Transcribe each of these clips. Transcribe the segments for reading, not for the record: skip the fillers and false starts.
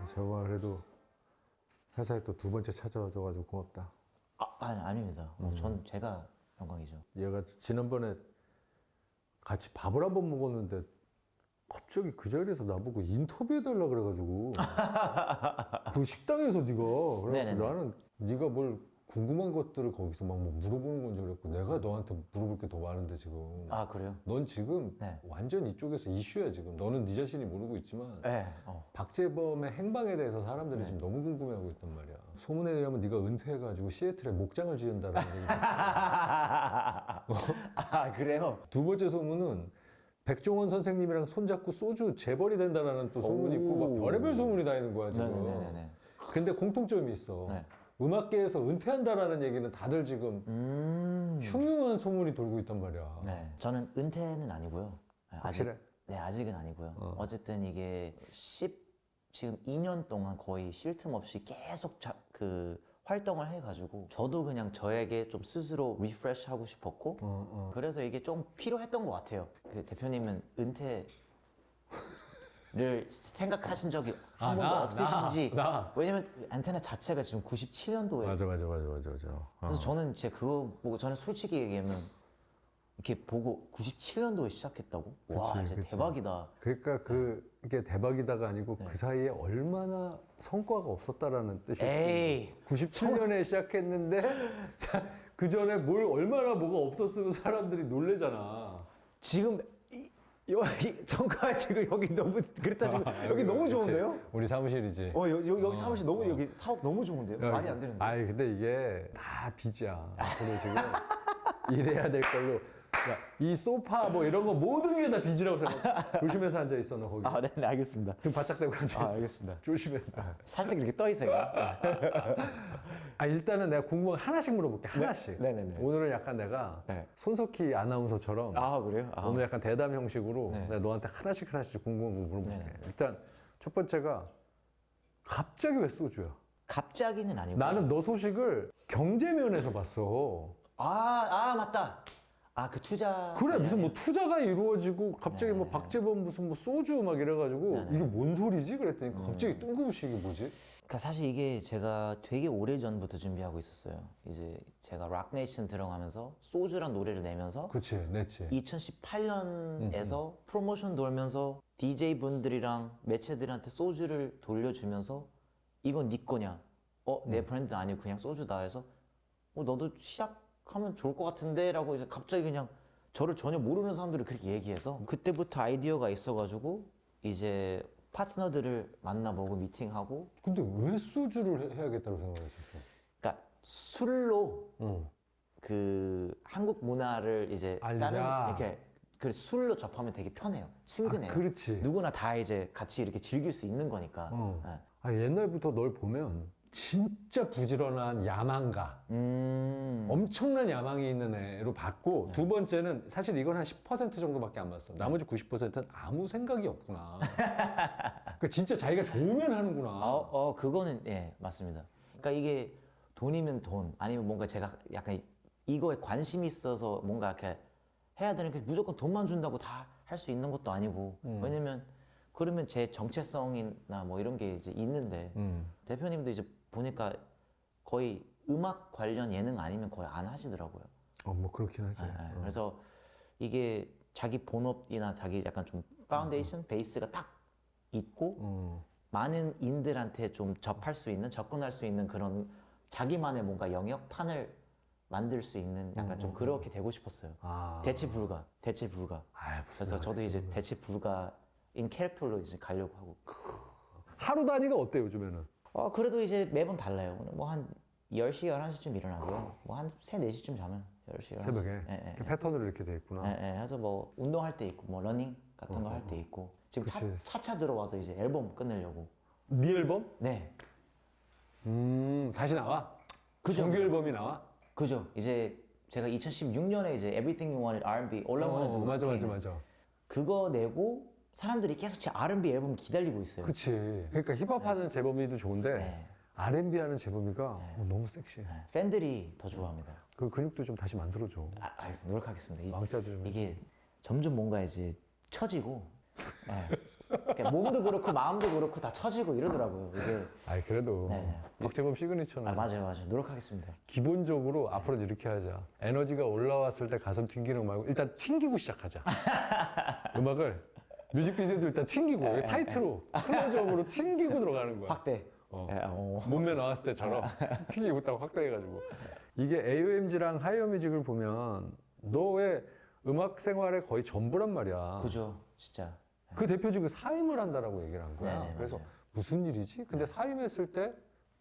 저거 그래도 회사에 또 두 번째 찾아와줘가지고 고맙다. 아닙니다. 전 제가 영광이죠. 얘가 지난번에 같이 밥을 한번 먹었는데 갑자기 그 자리에서 나보고 인터뷰해달라 그래가지고 그 식당에서 네가 그래서 네네네. 나는 네가 뭘 궁금한 것들을 거기서 막 뭐 물어보는 건 줄 알았고 내가 너한테 물어볼 게 더 많은데 지금 아, 그래요? 넌 지금 네. 완전 이쪽에서 이슈야 지금. 너는 네 자신이 모르고 있지만 네. 박재범의 행방에 대해서 사람들이 지금 너무 궁금해하고 있단 말이야. 소문에 의하면 네가 은퇴해가지고 시애틀에 목장을 지은다라는 얘기. 아, 그래요? 두 번째 소문은 백종원 선생님이랑 손잡고 소주 재벌이 된다라는 또 소문이 있고 막 별의별 소문이 다 있는 거야 지금. 네네네네. 근데 공통점이 있어. 네. 음악계에서 은퇴한다라는 얘기는 다들 지금 흉흉한 소문이 돌고 있단 말이야. 네. 저는 은퇴는 아니고요. 네, 확실해? 네, 아직은 아니고요. 어쨌든 이게 지금 2년 동안 거의 쉴 틈 없이 계속 활동을 해가지고 저도 그냥 저에게 좀 스스로 리프레시 하고 싶었고 그래서 이게 좀 필요했던 것 같아요. 그 대표님은 은퇴를 생각하신 적이 한 번도 없으신지. 왜냐면 안테나 자체가 지금 97년도에 맞아. 그래서 저는 진짜 그거 보고 저는 솔직히 얘기하면 이렇게 보고 97년도에 시작했다고? 와, 진짜 그치. 대박이다. 그러니까 이게 대박이다가 아니고 그 사이에 얼마나 성과가 없었다라는 뜻이 에이. 97년에 시작했는데 그 전에 얼마나 뭐가 없었으면 사람들이 놀래잖아. 지금 여기 정가 지금 여기 너무 그렇다 지금 여기 너무 그치. 좋은데요? 우리 사무실이지. 여기 사무실 너무 여기 사업 너무 좋은데요? 말이 안 되는데. 아니 근데 이게 다 빚이야. 앞으로 지금 일해야 될 걸로. 야, 이 소파 뭐 이런 거 모든 게 다 빚이라고 생각. 조심해서 앉아 있어 너 거기. 네, 알겠습니다. 등 바짝 대고 앉아 있어. 알겠습니다. 조심해. 살짝 이렇게 떠 있어요. 일단은 내가 궁금한 거 하나씩 물어볼게. 하나씩. 네네네. 오늘은 약간 내가 네. 손석희 아나운서처럼 그래요? 오늘 약간 대담 형식으로 네. 내가 너한테 하나씩 궁금한 거 물어볼게. 네네. 일단 첫 번째가 갑자기 왜 소주야? 갑자기는 아니고. 나는 너 소식을 경제면에서 봤어. 맞다. 그 투자. 그래 무슨 뭐 투자가 이루어지고 갑자기 뭐 박재범 무슨 뭐 소주 막 이래가지고 이게 뭔 소리지? 그랬더니 갑자기 뜬금없이 이게 뭐지? 그러니까 사실 이게 제가 되게 오래 전부터 준비하고 있었어요. 이제 제가 락네이션 들어가면서 소주란 노래를 내면서 그치 냈지. 2018년에서 프로모션 돌면서 DJ 분들이랑 매체들한테 소주를 돌려주면서 이건 네 거냐? 내 브랜드 아니고 그냥 소주다 해서 너도 시작하면 좋을 것 같은데 라고 이제 갑자기 그냥 저를 전혀 모르는 사람들이 그렇게 얘기해서 그때부터 아이디어가 있어가지고 이제 파트너들을 만나보고 미팅하고. 근데 왜 소주를 해야겠다고 생각했었어? 그러니까 술로 응. 그 한국 문화를 이제 알리자. 이렇게 그 술로 접하면 되게 편해요. 친근해요. 그렇지. 누구나 다 이제 같이 이렇게 즐길 수 있는 거니까. 네. 옛날부터 널 보면 진짜 부지런한 야망가. 엄청난 야망이 있는 애로 봤고 두 번째는 사실 이건 한 10% 정도밖에 안 봤어. 나머지 90%는 아무 생각이 없구나. 그러니까 진짜 자기가 좋으면 하는구나. 그거는 맞습니다. 그러니까 이게 돈이면 돈 아니면 뭔가 제가 약간 이거에 관심이 있어서 뭔가 이렇게 해야 되는 게 무조건 돈만 준다고 다 할 수 있는 것도 아니고 왜냐면 그러면 제 정체성이나 뭐 이런 게 이제 있는데 대표님도 이제 보니까 거의 음악 관련 예능 아니면 거의 안 하시더라고요. 뭐 그렇긴 하지. 그래서 이게 자기 본업이나 자기 약간 좀 파운데이션 베이스가 딱 있고 많은 인들한테 좀 접근할 수 있는 그런 자기만의 뭔가 영역판을 만들 수 있는 약간 좀 그렇게 되고 싶었어요. 대체 불가. 그래서 저도 이제 대체 불가인 캐릭터로 이제 가려고 하고. 하루 단위가 어때 요즘에는? 그래도 이제 매번 달라요. 뭐 한 10시, 11시쯤 일어나고요. 뭐 한 3, 4시쯤 자면 10시, 11시. 새벽에? 네. 패턴으로 이렇게 돼 있구나. 그래서 뭐 운동할 때 있고 뭐 러닝 같은 거 할 때 있고 지금 차차 들어와서 이제 앨범 끝내려고. 네 앨범? 네. 다시 나와? 그죠, 정규 그죠. 앨범이 나와? 그죠. 이제 제가 2016년에 이제 Everything You Wanted R&B All I Wanted Was 맞아. 그거 내고 사람들이 계속 제 R&B 앨범 기다리고 있어요. 그치. 그러니까 힙합 하는 재범이도 좋은데 네. R&B 하는 재범이가 너무 섹시해. 팬들이 더 좋아합니다. 그 근육도 좀 다시 만들어줘. 노력하겠습니다. 왕자도 좀 이게 점점 뭔가 이제 처지고 그러니까 몸도 그렇고 마음도 그렇고 다 처지고 이러더라고요. 이게 아이 그래도 네. 박재범 시그니처는 맞아요. 노력하겠습니다. 기본적으로 앞으로는 이렇게 하자. 에너지가 올라왔을 때 가슴 튕기는 거 말고 일단 튕기고 시작하자. 음악을 뮤직비디오도 일단 튕기고 타이트로 클로즈업으로 튕기고 들어가는 거야. 확대. 몸매 나왔을 때처럼 튕기고 딱 확대해가지고. 이게 AOMG랑 하이어뮤직을 보면 너 왜 음악 생활의 거의 전부란 말이야. 그죠, 진짜. 그 대표적인 사임을 한다라고 얘기를 한 거야. 네네, 그래서 맞아요. 무슨 일이지? 근데 사임했을 때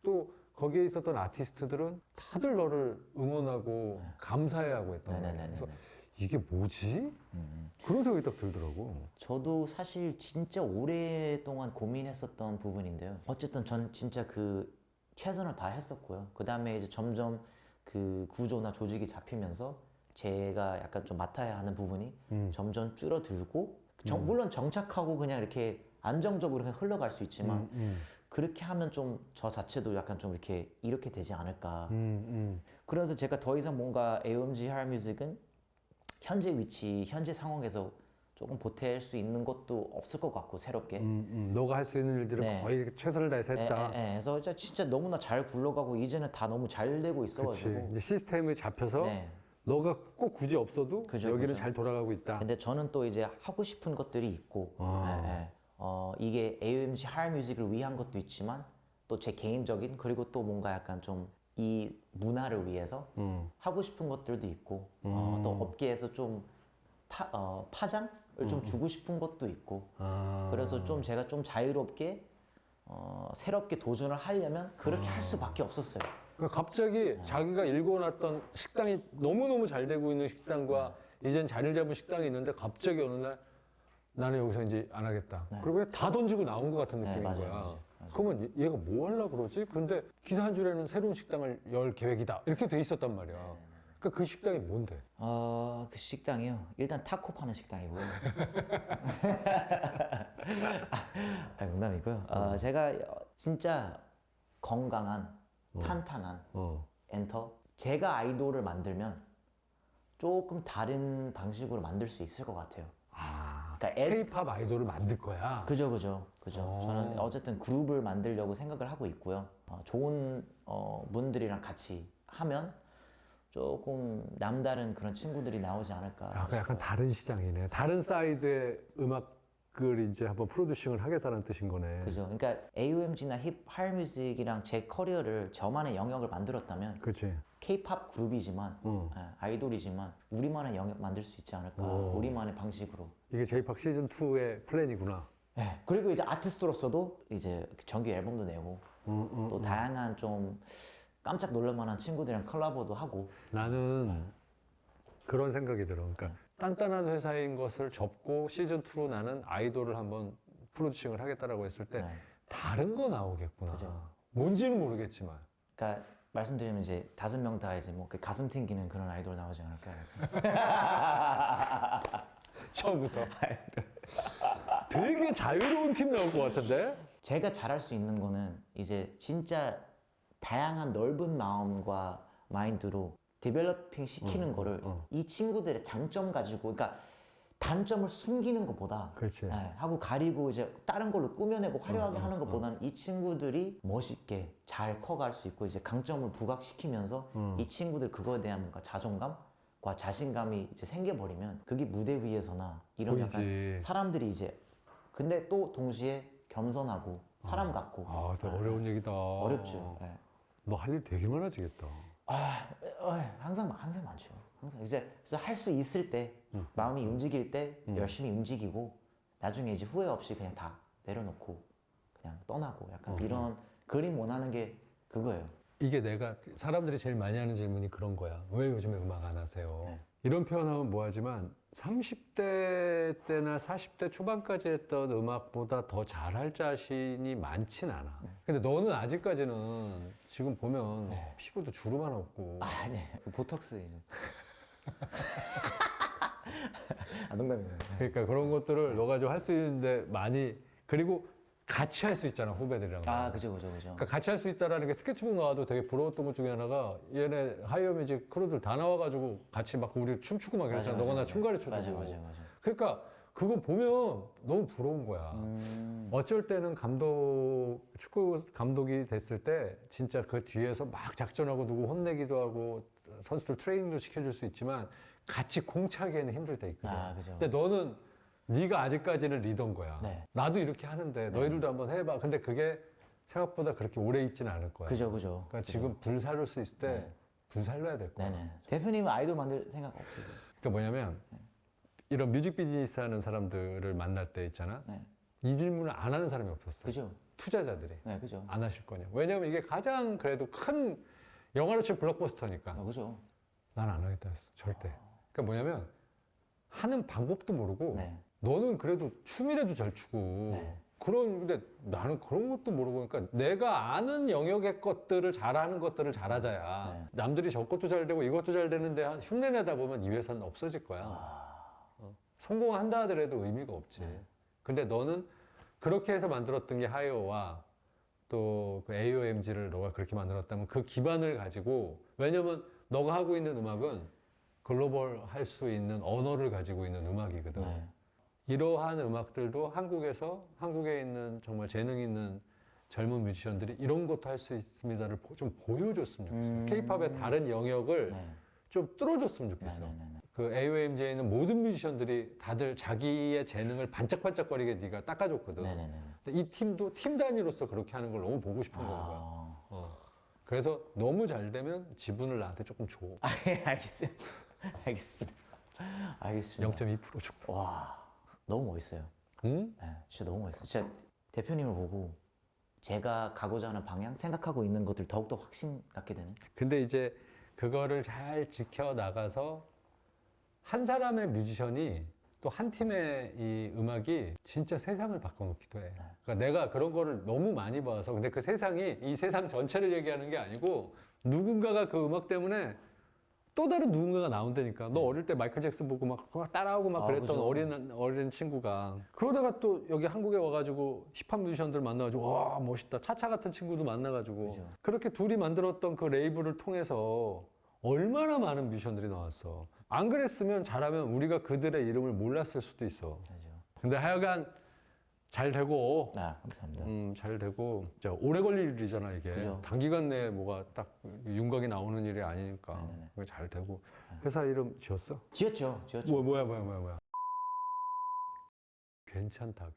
또 거기에 있었던 아티스트들은 다들 너를 응원하고 감사해하고 했던 거야. 네네네네. 그래서 이게 뭐지? 그런 생각이 딱 들더라고. 저도 사실 진짜 오랫동안 고민했었던 부분인데요. 어쨌든 전 진짜 그 최선을 다 했었고요. 그 다음에 이제 점점 그 구조나 조직이 잡히면서 제가 약간 좀 맡아야 하는 부분이 점점 줄어들고 물론 정착하고 그냥 이렇게 안정적으로 그냥 흘러갈 수 있지만 그렇게 하면 좀 저 자체도 약간 좀 이렇게 되지 않을까. 그래서 제가 더 이상 뭔가 AOMG 하이뮤직은 현재 위치, 현재 상황에서 조금 보탤 수 있는 것도 없을 것 같고 새롭게. 너가 할 수 있는 일들을 네. 거의 최선을 다해서 했다. 그래서 진짜 너무나 잘 굴러가고 이제는 다 너무 잘 되고 그렇지. 있어가지고. 이제 시스템이 잡혀서 네. 너가 꼭 굳이 없어도 그죠, 여기는 그죠. 잘 돌아가고 있다. 근데 저는 또 이제 하고 싶은 것들이 있고, 아. 이게 AOMG 하이뮤직을 위한 것도 있지만 또 제 개인적인 그리고 또 뭔가 약간 좀 이 문화를 위해서 하고 싶은 것들도 있고, 또 업계에서 좀 파장을 좀 주고 싶은 것도 있고. 아. 그래서 좀 제가 좀 자유롭게 새롭게 도전을 하려면 그렇게 할 수밖에 없었어요. 그러니까 갑자기 자기가 일궈놨던 식당이 너무너무 잘 되고 있는 식당과 이젠 자리를 잡은 식당이 있는데 갑자기 어느 날 나는 여기서 이제 안 하겠다. 그리고 그냥 다 던지고 나온 것 같은 느낌인 맞아요, 거야. 맞아요. 그러면 얘가 뭐 하려고 그러지? 근데 기사 한 줄에는 새로운 식당을 열 계획이다. 이렇게 돼 있었단 말이야. 그러니까 그 식당이 뭔데? 그 식당이요. 일단 타코 파는 식당이고요. 농담이고요. 제가 진짜 건강한, 탄탄한 엔터. 제가 아이돌을 만들면 조금 다른 방식으로 만들 수 있을 것 같아요. 아, 그러니까 K-팝 아이돌을 만들 거야. 그죠. 저는 어. 어쨌든 그룹을 만들려고 생각을 하고 있고요. 좋은 분들이랑 같이 하면 조금 남다른 그런 친구들이 나오지 않을까. 아, 그 약간 다른 시장이네. 다른 사이드의 음악을 이제 한번 프로듀싱을 하겠다는 뜻인 거네. 그죠. 그러니까 AOMG나 하이뮤직이랑 제 커리어를 저만의 영역을 만들었다면 그렇지. K-팝 그룹이지만 아이돌이지만 우리만의 영역 만들 수 있지 않을까. 오. 우리만의 방식으로. 이게 J-팝 시즌 2의 플랜이구나. 네. 그리고 이제 아티스트로서도 이제 정규 앨범도 내고 또 다양한 좀 깜짝 놀랄만한 친구들이랑 콜라보도 하고. 나는 그런 생각이 들어. 그러니까 단단한 회사인 것을 접고 시즌 2로 나는 아이돌을 한번 프로듀싱을 하겠다라고 했을 때 네. 다른 거 나오겠구나. 그죠. 뭔지는 모르겠지만. 그러니까 말씀드리면 이제 5명 다 이제 뭐 그 가슴 튕기는 그런 아이돌 나오지 않을까. 처음부터. 되게 자유로운 팀 나올 것 같은데? 제가 잘할 수 있는 거는 이제 진짜 다양한 넓은 마음과 마인드로 디벨로핑 시키는 거를 이 친구들의 장점 가지고, 그러니까 단점을 숨기는 것보다 그렇지. 하고 가리고 이제 다른 걸로 꾸며내고 화려하게 하는 것보다는 이 친구들이 멋있게 잘 커갈 수 있고 이제 강점을 부각시키면서 이 친구들 그거에 대한 뭔가 자존감과 자신감이 이제 생겨버리면 그게 무대 위에서나 이런 보이지. 약간 사람들이 이제 근데 또 동시에 겸손하고 사람 같고. 아, 되게 어려운 얘기다. 어렵죠. 너 할 일 되게 많아지겠다. 항상 많죠. 항상 이제 그래서 할 수 있을 때 마음이 움직일 때 열심히 움직이고 나중에 이제 후회 없이 그냥 다 내려놓고 그냥 떠나고 약간 이런 그림 원하는 게 그거예요. 이게 내가 사람들이 제일 많이 하는 질문이 그런 거야. 왜 요즘에 음악 안 하세요? 이런 표현하면 뭐하지만 30대 때나 40대 초반까지 했던 음악보다 더 잘할 자신이 많진 않아. 근데 너는 아직까지는 지금 보면 피부도 주름 하나 없고. 네. 보톡스 이제. 농담입니다. 그러니까 그런 것들을 너가 좀 할 수 있는데 많이, 그리고 같이 할 수 있잖아, 후배들이랑. 그죠. 그러니까 같이 할 수 있다라는 게 스케치북 나와도 되게 부러웠던 것 중에 하나가 얘네 하이어뮤직 크루들 다 나와가지고 같이 막 우리 춤추고 막 이랬잖아. 너가 나 춤가르쳐 주고. 맞아. 그러니까 그거 보면 너무 부러운 거야. 어쩔 때는 축구 감독이 됐을 때 진짜 그 뒤에서 막 작전하고 누구 혼내기도 하고 선수들 트레이닝도 시켜줄 수 있지만 같이 공차기에는 힘들 때 있거든. 아, 그죠. 근데 너는 네가 아직까지는 리더인 거야. 네. 나도 이렇게 하는데 너희들도 한번 해봐. 근데 그게 생각보다 그렇게 오래 있지는 않을 거야. 그죠. 그러니까 지금 불살를 수 있을 때 네. 불살려야 될 거야. 네네. 대표님은 아이돌 만들 생각 없으세요? 그러니까 뭐냐면 이런 뮤직 비즈니스 하는 사람들을 만날 때 있잖아. 네. 이 질문을 안 하는 사람이 없었어. 그죠. 투자자들이 네, 그죠. 안 하실 거냐. 왜냐면 이게 가장 그래도 큰 영화로 치면 블록버스터니까. 그죠. 난 안 하겠다 했어. 절대. 그러니까 뭐냐면 하는 방법도 모르고 네. 너는 그래도 춤이라도 잘 추고 네. 근데 나는 그런 것도 모르고 그러니까 내가 아는 영역의 것들을 잘하는 것들을 잘하자야. 네. 남들이 저것도 잘 되고 이것도 잘 되는데 흉내내다 보면 이 회사는 없어질 거야. 성공한다 하더라도 의미가 없지. 근데 너는 그렇게 해서 만들었던 게 하이오와 또 그 AOMG를 너가 그렇게 만들었다면 그 기반을 가지고 왜냐면 너가 하고 있는 음악은 글로벌 할 수 있는 언어를 가지고 있는 음악이거든. 네. 이러한 음악들도 한국에 있는 정말 재능 있는 젊은 뮤지션들이 이런 것도 할 수 있습니다를 좀 보여줬으면 좋겠어. 케이팝의 다른 영역을 네. 좀 뚫어줬으면 좋겠어. 네네네. 그 AOMG에는 모든 뮤지션들이 다들 자기의 재능을 반짝반짝거리게 네가 닦아줬거든. 네네네. 근데 이 팀도 팀 단위로서 그렇게 하는 걸 너무 보고 싶은 거야. 아, 그래서 너무 잘 되면 지분을 나한테 조금 줘. 알겠습니다. 알겠습니다. 알겠습니다. 0.2% 정도. 와, 너무 멋있어요. 응? 네, 진짜 너무 멋있어요. 진짜 대표님을 보고 제가 가고자 하는 방향, 생각하고 있는 것들 더욱더 확신 갖게 되는. 근데 이제 그거를 잘 지켜나가서 한 사람의 뮤지션이 또 한 팀의 이 음악이 진짜 세상을 바꿔놓기도 해. 그러니까 내가 그런 거를 너무 많이 봐서 근데 그 세상이 이 세상 전체를 얘기하는 게 아니고 누군가가 그 음악 때문에 또 다른 누군가가 나온다니까. 너 어릴 때 마이클 잭슨 보고 막 그거 따라하고 막 그랬던 그죠. 어린 친구가 그러다가 또 여기 한국에 와가지고 힙합 뮤지션들 만나가지고 와 멋있다 차차 같은 친구도 만나가지고 그죠. 그렇게 둘이 만들었던 그 레이블을 통해서 얼마나 많은 뮤지션들이 나왔어. 안 그랬으면 잘하면 우리가 그들의 이름을 몰랐을 수도 있어. 그죠. 근데 하여간 잘 되고 아, 감사합니다. 잘 되고 진짜 오래 걸릴 일이잖아 이게. 그죠. 단기간 내에 뭐가 딱 윤곽이 나오는 일이 아니니까 네네네. 그게 잘 되고. 회사 이름 지었어? 지었죠. 뭐야 괜찮다.